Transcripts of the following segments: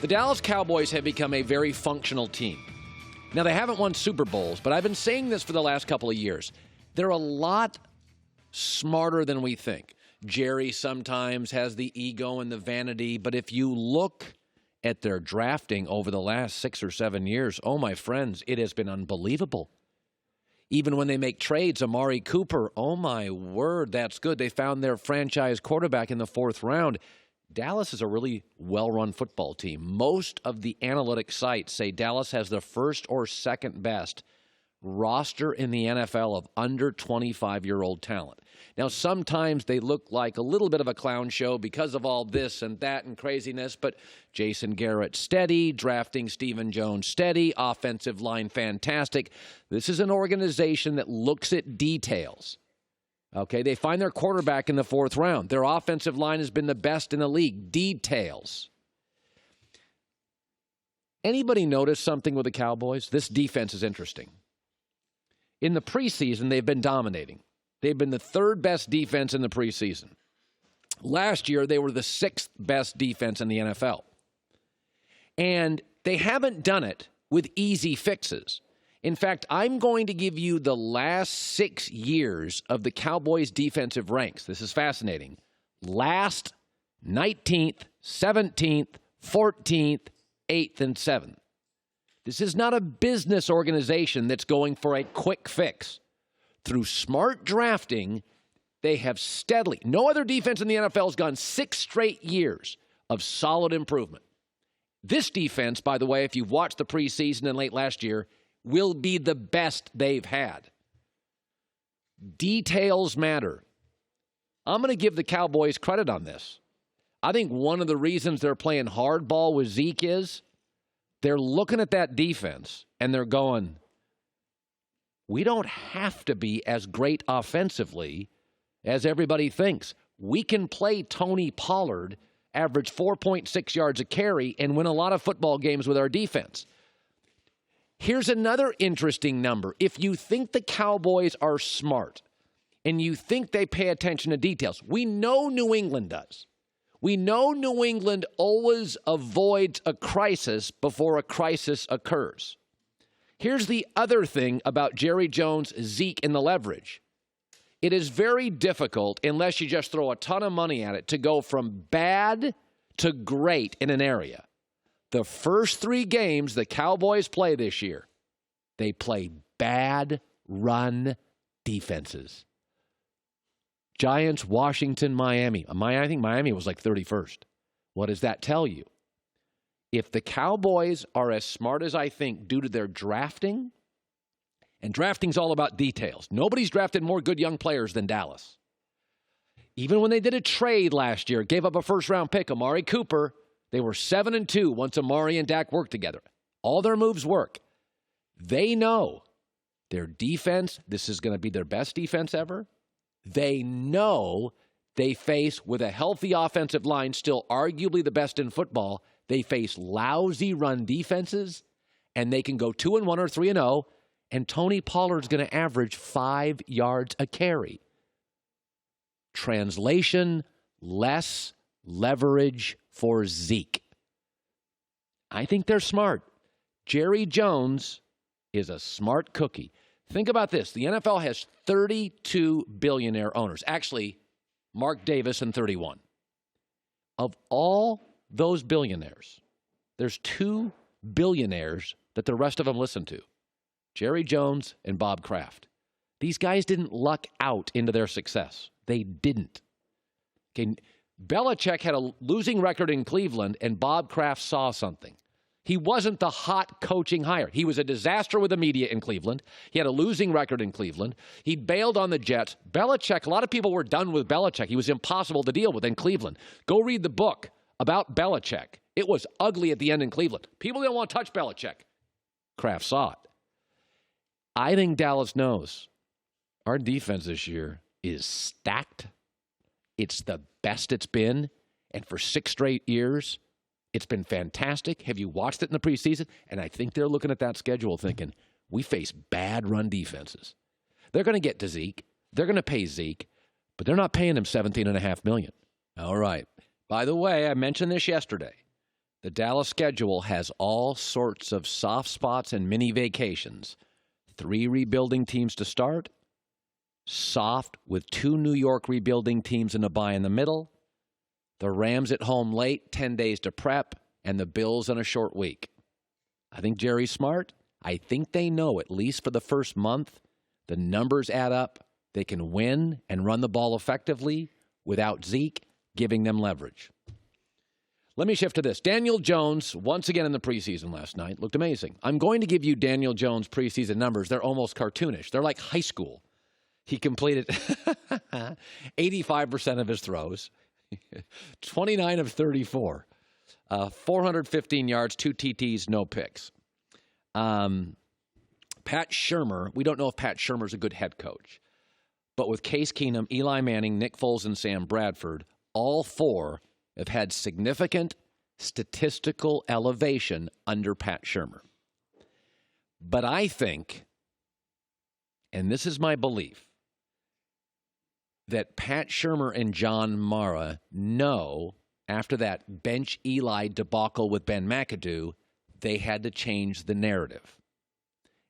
The Dallas Cowboys have become a very functional team. Now, they haven't won Super Bowls, but I've been saying this for the last couple of years. They're a lot smarter than we think. Jerry sometimes has the ego and the vanity, but if you look at their drafting over the last 6 or 7 years, oh, my friends, it has been unbelievable. Even when they make trades, Amari Cooper, oh, my word, that's good. They found their franchise quarterback in the 4th round. Dallas is a really well-run football team. Most of the analytic sites say Dallas has the first or second best roster in the NFL of under 25-year-old talent. Now, sometimes they look like a little bit of a clown show because of all this and that and craziness, but Jason Garrett steady, drafting Stephen Jones steady, offensive line fantastic. This is an organization that looks at details. Okay, they find their quarterback in the 4th round. Their offensive line has been the best in the league. Details. Anybody notice something with the Cowboys? This defense is interesting. In the preseason, they've been dominating. They've been the 3rd best defense in the preseason. Last year, they were the 6th best defense in the NFL. And they haven't done it with easy fixes. In fact, I'm going to give you the last 6 years of the Cowboys' defensive ranks. This is fascinating. Last, 19th, 17th, 14th, 8th, and 7th. This is not a business organization that's going for a quick fix. Through smart drafting, they have steadily, no other defense in the NFL has gone 6 straight years of solid improvement. This defense, by the way, if you've watched the preseason and late last year, will be the best they've had. Details matter. I'm going to give the Cowboys credit on this. I think one of the reasons they're playing hardball with Zeke is they're looking at that defense and they're going, we don't have to be as great offensively as everybody thinks. We can play Tony Pollard, average 4.6 yards a carry, and win a lot of football games with our defense. Here's another interesting number. If you think the Cowboys are smart and you think they pay attention to details, we know New England does. We know New England always avoids a crisis before a crisis occurs. Here's the other thing about Jerry Jones, Zeke, and the leverage. It is very difficult, unless you just throw a ton of money at it, to go from bad to great in an area. The first 3 games the Cowboys play this year, they play bad run defenses. Giants, Washington, Miami. I think Miami was like 31st. What does that tell you? If the Cowboys are as smart as I think due to their drafting, and drafting's all about details. Nobody's drafted more good young players than Dallas. Even when they did a trade last year, gave up a first-round pick, Amari Cooper, they were 7-2 once Amari and Dak worked together. All their moves work. They know their defense, this is going to be their best defense ever. They know they face, with a healthy offensive line, still arguably the best in football, they face lousy run defenses, and they can go 2-1 or 3-0, and Tony Pollard's going to average 5 yards a carry. Translation, less leverage for Zeke. I think they're smart. Jerry Jones is a smart cookie. Think about this. The NFL has 32 billionaire owners. Actually, Mark Davis and 31. Of all those billionaires, there's 2 billionaires that the rest of them listen to. Jerry Jones and Bob Kraft. These guys didn't luck out into their success. They didn't. Okay, Belichick had a losing record in Cleveland, and Bob Kraft saw something. He wasn't the hot coaching hire. He was a disaster with the media in Cleveland. He had a losing record in Cleveland. He bailed on the Jets. Belichick, a lot of people were done with Belichick. He was impossible to deal with in Cleveland. Go read the book about Belichick. It was ugly at the end in Cleveland. People didn't want to touch Belichick. Kraft saw it. I think Dallas knows our defense this year is stacked. It's the best it's been. And for 6 straight years, it's been fantastic. Have you watched it in the preseason? And I think they're looking at that schedule thinking, we face bad run defenses. They're going to get to Zeke. They're going to pay Zeke, but they're not paying him $17.5 million. All right. By the way, I mentioned this yesterday. The Dallas schedule has all sorts of soft spots and mini vacations. 3 rebuilding teams to start. Soft with 2 New York rebuilding teams in a bye in the middle. The Rams at home late, 10 days to prep, and the Bills on a short week. I think Jerry's smart. I think they know, at least for the first month, the numbers add up. They can win and run the ball effectively without Zeke giving them leverage. Let me shift to this. Daniel Jones, once again in the preseason last night, looked amazing. I'm going to give you Daniel Jones' preseason numbers. They're almost cartoonish. They're like high school. He completed 85% of his throws, 29 of 34, 415 yards, 2 TTs, no picks. Pat Shurmur, we don't know if Pat Shurmur's a good head coach, but with Case Keenum, Eli Manning, Nick Foles, and Sam Bradford, all 4 have had significant statistical elevation under Pat Shurmur. But I think, and this is my belief, that Pat Shurmur and John Mara know after that bench Eli debacle with Ben McAdoo, they had to change the narrative.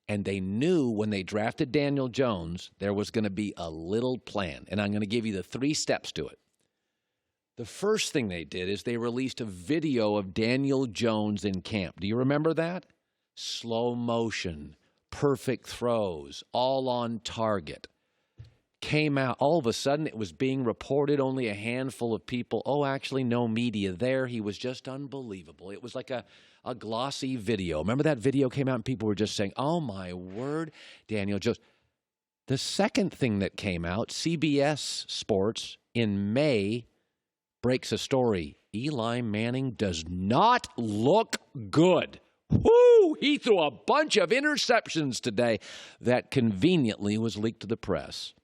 And they knew when they drafted Daniel Jones, there was going to be a little plan. And I'm going to give you the 3 steps to it. The first thing they did is they released a video of Daniel Jones in camp. Do you remember that? Slow motion, perfect throws, all on target. Came out, all of a sudden it was being reported, only a handful of people. Oh, actually, no media there. He was just unbelievable. It was like a glossy video. Remember that video came out and people were just saying, oh, my word, Daniel Jones. The second thing that came out, CBS Sports in May breaks a story. Eli Manning does not look good. Woo! He threw a bunch of interceptions today that conveniently was leaked to the press.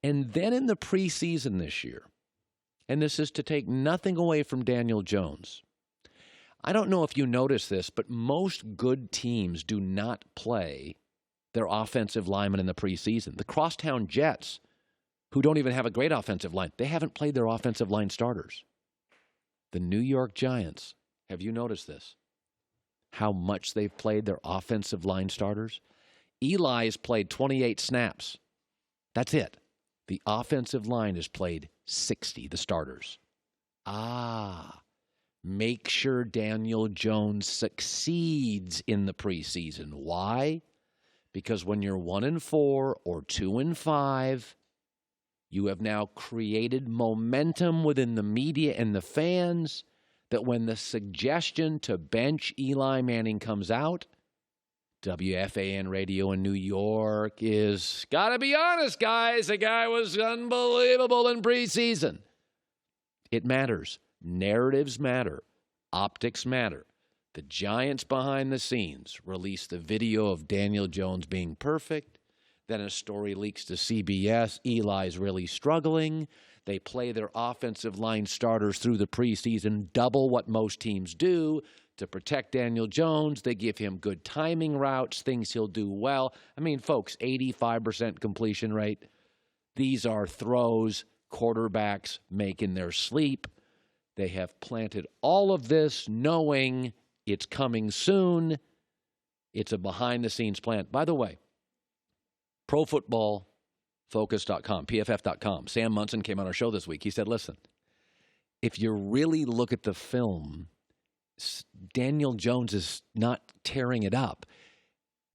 And then in the preseason this year, and this is to take nothing away from Daniel Jones, I don't know if you notice this, but most good teams do not play their offensive linemen in the preseason. The Crosstown Jets, who don't even have a great offensive line, they haven't played their offensive line starters. The New York Giants, have you noticed this? How much they've played their offensive line starters? Eli's played 28 snaps. That's it. The offensive line has played 60, the starters. Make sure Daniel Jones succeeds in the preseason. Why? Because when you're 1-4 or 2-5, you have now created momentum within the media and the fans that when the suggestion to bench Eli Manning comes out, WFAN radio in New York is, gotta be honest, guys, the guy was unbelievable in preseason. It matters. Narratives matter. Optics matter. The Giants behind the scenes released the video of Daniel Jones being perfect. Then a story leaks to CBS. Eli's really struggling. They play their offensive line starters through the preseason, double what most teams do to protect Daniel Jones. They give him good timing routes, things he'll do well. I mean, folks, 85% completion rate. These are throws quarterbacks make in their sleep. They have planted all of this knowing it's coming soon. It's a behind-the-scenes plan. By the way, ProFootballFocus.com, PFF.com. Sam Munson came on our show this week. He said, listen, if you really look at the film, Daniel Jones is not tearing it up.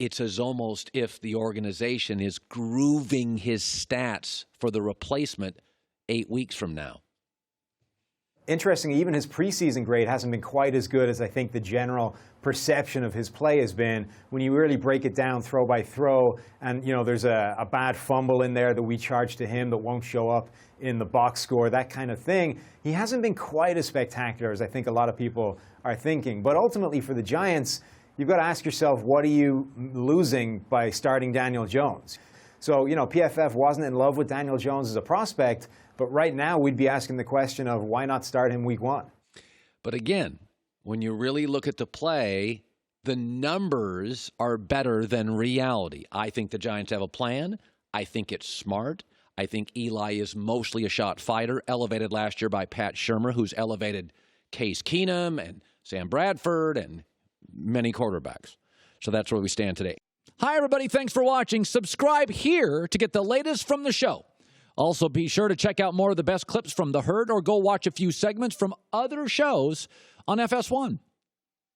It's as almost if the organization is grooving his stats for the replacement 8 weeks from now. Interesting, even his preseason grade hasn't been quite as good as I think the general perception of his play has been. When you really break it down throw by throw, and there's a bad fumble in there that we charge to him that won't show up in the box score, that kind of thing, he hasn't been quite as spectacular as I think a lot of people are thinking. But ultimately for the Giants, you've got to ask yourself, what are you losing by starting Daniel Jones? So, PFF wasn't in love with Daniel Jones as a prospect, but right now we'd be asking the question of why not start him week 1? But again, when you really look at the play, the numbers are better than reality. I think the Giants have a plan. I think it's smart. I think Eli is mostly a shot fighter, elevated last year by Pat Shurmur, who's elevated Case Keenum and Sam Bradford and many quarterbacks. So that's where we stand today. Hi, everybody. Thanks for watching. Subscribe here to get the latest from the show. Also, be sure to check out more of the best clips from The Herd or go watch a few segments from other shows on FS1.